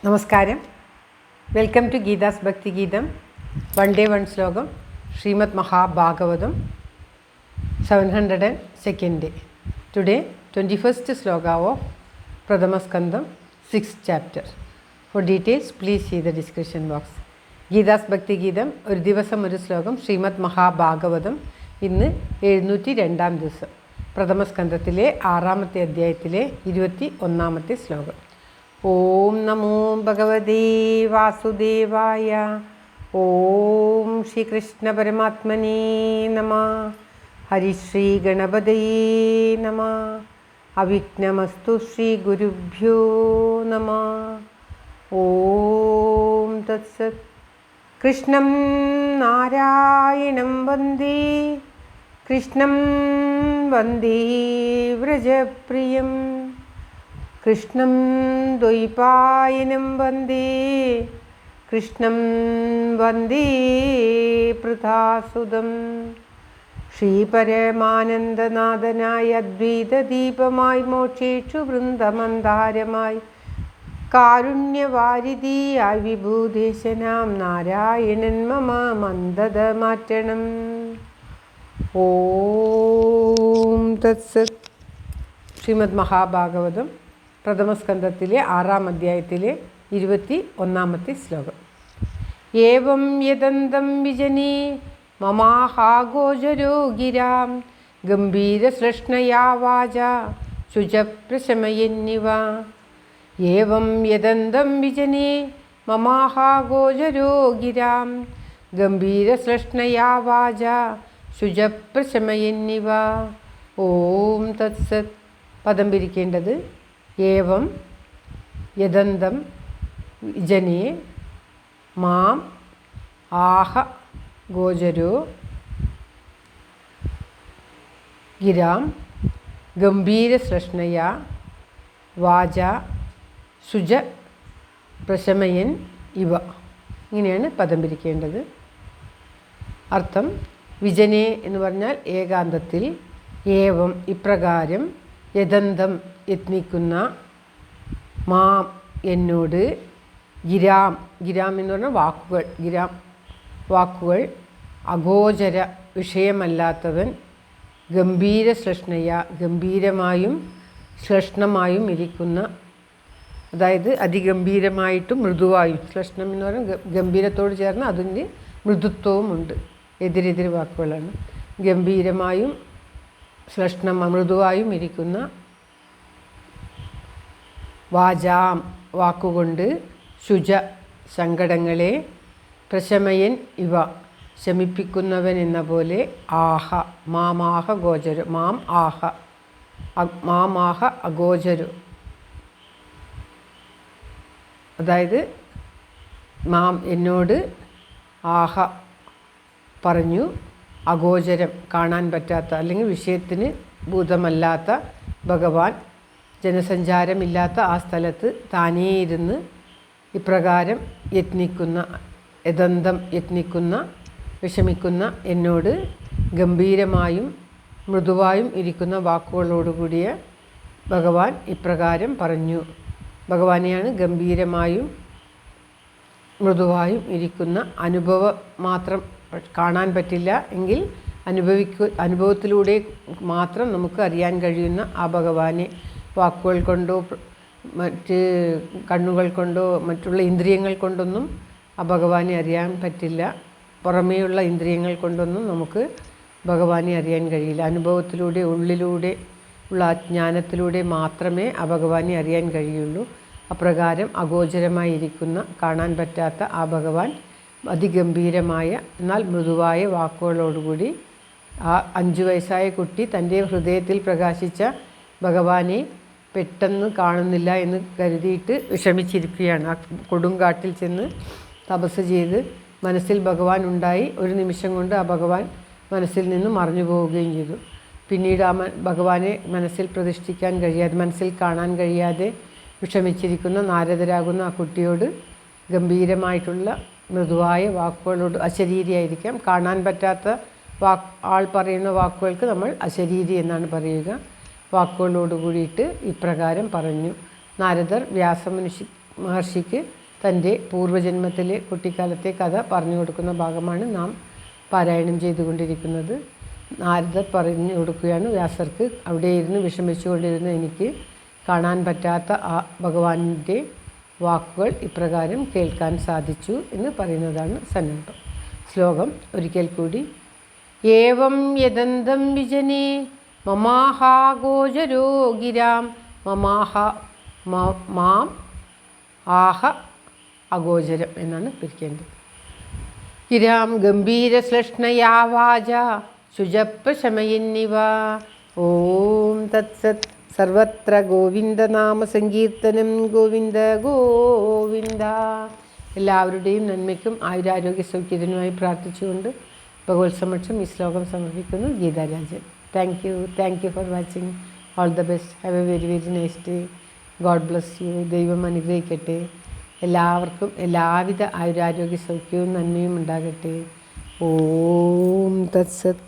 നമസ്കാരം. Welcome to Geetha's ഭക്തി ഗീതം. വൺ ഡേ വൺ ശ്ലോകം, Shrimad Mahabhagavatam, 702nd day. Today, 21st sloka of Pradhama Skandam, 6th chapter. For details, please see the description box. Geetha's ഭക്തി ഗീതം, ഒരു ദിവസം ഒരു ശ്ലോകം, ശ്രീമദ് മഹാഭാഗവതം. ഇന്ന് 702-ാം ദിവസം, പ്രഥമ സ്കന്ധത്തിലെ 6-ാമത്തെ അധ്യായത്തിലെ 21-ാമത്തെ ശ്ലോകം. ഓം നമോ ഭഗവതേ വാസുദേവായ. ഓം ശ്രീകൃഷ്ണ പരമാത്മനേ നമഃ. ഹരിശ്രീ ഗണപതയേ നമഃ. അവിഘ്നമസ്തു ശ്രീ ഗുരുഭ്യോ നമഃ. ഓം തത്സത്. കൃഷ്ണം നാരായണം വന്ദേ, കൃഷ്ണം വന്ദേ വ്രജപ്രിയം, കൃഷ്ണം ദ്വൈപായനം വന്ദേ, കൃഷ്ണം വന്ദേ പൃഥാസുതം. ശ്രീപരമാനന്ദനാഥനായ അദ്വൈതദീപമായി, മോക്ഷേഷു വൃന്ദമന്ദാരമായി, കാരുണ്യവാരിധിയായി വിഭൂദേശനാം നാരായണൻ മമ മന്ദത മാറ്റണം. ഓം തത്സത്. ശ്രീമദ് മഹാഭാഗവതം പ്രഥമസ്കന്ധത്തിലെ 6-ാം അധ്യായത്തിലെ 21-ാമത്തെ ശ്ലോകം. ഏവം യദന്തം വിജനീ മമാഹാഗോചരോ ഗിരാം, ഗംഭീരസൃഷ്ണയാ വാച ശുചപ്രശമയന്നിവ. ഏവം യദന്തം വിജനീ മമാഹാഗോചരോ ഗിരാം, ഗംഭീരസൃഷ്ണയാ വാച ശുചപ്രശമയന്നിവ. ഓം തത്സത്. പദം പിരിക്കേണ്ടത് ഏവം യദന്തം വിജനേ മാം ആഹ ഗോചരോ ഗിരാം ഗംഭീരസൃഷ്ണയാ വാച ശുച പ്രശമയൻ ഇവ. ഇങ്ങനെയാണ് പദം പിരിക്കേണ്ടത്. അർത്ഥം: വിജനേ എന്ന് പറഞ്ഞാൽ ഏകാന്തത്തിൽ, ഏവം ഇപ്രകാരം, യദന്തം യത്നിക്കുന്ന, മാം എന്നോട്, ഗിരാം ഗിരാം എന്ന് പറഞ്ഞാൽ വാക്കുകൾ, ഗിരാം വാക്കുകൾ, അഗോചര വിഷയമല്ലാത്തവൻ, ഗംഭീര സൃഷ്ണയ ഗംഭീരമായും ശ്ലഷ്ണമായും ഇരിക്കുന്ന, അതായത് അതിഗംഭീരമായിട്ടും മൃദുവായും. ശ്ലഷ്ണം എന്ന് പറഞ്ഞാൽ ഗംഭീരത്തോട് ചേർന്ന് അതിൻ്റെ മൃദുത്വവുമുണ്ട്. എതിരെതിരെ വാക്കുകളാണ്. ഗംഭീരമായും ശ്ലഷ്ണം മൃദുവായും ഇരിക്കുന്ന, വാചാം വാക്കുകൊണ്ട്, ശുച സങ്കടങ്ങളെ, പ്രശമയൻ ഇവ ശമിപ്പിക്കുന്നവൻ എന്ന പോലെ, ആഹ മാമാഹ ഗോചരു, മാം ആഹ മാമാഹ അഗോചരു, അതായത് മാം എന്നോട്, ആഹ പറഞ്ഞു, അഗോചരം കാണാൻ പറ്റാത്ത അല്ലെങ്കിൽ വിഷയത്തിന് ഭൂതമല്ലാത്ത ഭഗവാൻ ജനസഞ്ചാരമില്ലാത്ത ആ സ്ഥലത്ത് താനേ ഇരുന്ന് ഇപ്രകാരം യത്നിക്കുന്ന, യദന്തം യത്നിക്കുന്ന, വിഷമിക്കുന്ന എന്നോട് ഗംഭീരമായും മൃദുവായും ഇരിക്കുന്ന വാക്കുകളോടുകൂടിയ ഭഗവാൻ ഇപ്രകാരം പറഞ്ഞു. ഭഗവാനെയാണ് ഗംഭീരമായും മൃദുവായും ഇരിക്കുന്ന, അനുഭവം മാത്രം കാണാൻ പറ്റില്ല എങ്കിൽ അനുഭവത്തിലൂടെ മാത്രം നമുക്ക് അറിയാൻ കഴിയുന്ന ആ ഭഗവാനെ വാക്കുകൾ കൊണ്ടോ മറ്റ് കണ്ണുകൾ കൊണ്ടോ മറ്റുള്ള ഇന്ദ്രിയങ്ങൾ കൊണ്ടൊന്നും ആ ഭഗവാനെ അറിയാൻ പറ്റില്ല. പുറമേയുള്ള ഇന്ദ്രിയങ്ങൾ കൊണ്ടൊന്നും നമുക്ക് ഭഗവാനെ അറിയാൻ കഴിയില്ല. അനുഭവത്തിലൂടെ, ഉള്ളിലൂടെ ഉള്ള ജ്ഞാനത്തിലൂടെ മാത്രമേ ആ ഭഗവാനെ അറിയാൻ കഴിയുള്ളൂ. അപ്രകാരം അഗോചരമായിരിക്കുന്ന, കാണാൻ പറ്റാത്ത ആ ഭഗവാൻ അതിഗംഭീരമായ എന്നാൽ മൃദുവായ വാക്കുകളോടുകൂടി ആ 5 വയസ്സായ കുട്ടി തൻ്റെ ഹൃദയത്തിൽ പ്രകാശിച്ച ഭഗവാനെ പെട്ടെന്ന് കാണുന്നില്ല എന്ന് കരുതിയിട്ട് വിഷമിച്ചിരിക്കുകയാണ്. ആ കൊടുങ്കാട്ടിൽ ചെന്ന് തപസ് ചെയ്ത് മനസ്സിൽ ഭഗവാൻ ഉണ്ടായി. ഒരു നിമിഷം കൊണ്ട് ആ ഭഗവാൻ മനസ്സിൽ നിന്ന് മറഞ്ഞു പോവുകയും ചെയ്തു. പിന്നീട് ആ ഭഗവാനെ മനസ്സിൽ പ്രതിഷ്ഠിക്കാൻ കഴിയാതെ, മനസ്സിൽ കാണാൻ കഴിയാതെ വിഷമിച്ചിരിക്കുന്ന നാരദരാകുന്ന ആ കുട്ടിയോട് ഗംഭീരമായിട്ടുള്ള മൃദുവായ വാക്കുകളോട്, അശരീരിയായിരിക്കാം, കാണാൻ പറ്റാത്ത ആൾ പറയുന്ന വാക്കുകൾക്ക് നമ്മൾ അശരീരി എന്നാണ് പറയുക, വാക്കുകളോട് കൂടിയിട്ട് ഇപ്രകാരം പറഞ്ഞു. നാരദർ മഹർഷിക്ക് തൻ്റെ പൂർവ്വജന്മത്തിലെ കുട്ടിക്കാലത്തെ കഥ പറഞ്ഞു കൊടുക്കുന്ന ഭാഗമാണ് നാം പാരായണം ചെയ്തുകൊണ്ടിരിക്കുന്നത്. നാരദർ പറഞ്ഞു കൊടുക്കുകയാണ് വ്യാസർക്ക്. അവിടെ ഇരുന്ന് വിഷമിച്ചുകൊണ്ടിരുന്ന എനിക്ക് കാണാൻ പറ്റാത്ത ആ ഭഗവാന്റെ വാക്കുകൾ ഇപ്രകാരം കേൾക്കാൻ സാധിച്ചു എന്ന് പറയുന്നതാണ് സന്ദർഭം. ശ്ലോകം ഒരിക്കൽ കൂടി. ഏവം യദന്തം വിജനേ മമാഹാഗോചരോ ഗിരാം മാം ആഹ അഗോചരം എന്നാണ് പിരിക്കേണ്ടത്. ഗിരാം ഗംഭീരശ്ലഷ്ണയാ വാച ശുചപ്രശമയന്നിവ. ഓം തത്സത്. സർവത്ര ഗോവിന്ദനാമ സങ്കീർത്തനം. ഗോവിന്ദ ഗോവിന്ദ. എല്ലാവരുടെയും നന്മയ്ക്കും ആയുരാരോഗ്യ സൗഖ്യത്തിനുമായി പ്രാർത്ഥിച്ചുകൊണ്ട് ഭഗവത് സമക്ഷം ഈ ശ്ലോകം സമർപ്പിക്കുന്നു. Geetha Rajan. Thank you for watching. All the best. Have A very very nice day. God bless you. ദൈവം അനുഗ്രഹിക്കട്ടെ. എല്ലാവർക്കും എല്ലാവിധ ആയുരാരോഗ്യ സൗഖ്യവും നന്മയും ഉണ്ടാകട്ടെ. ഓം തത്സത്.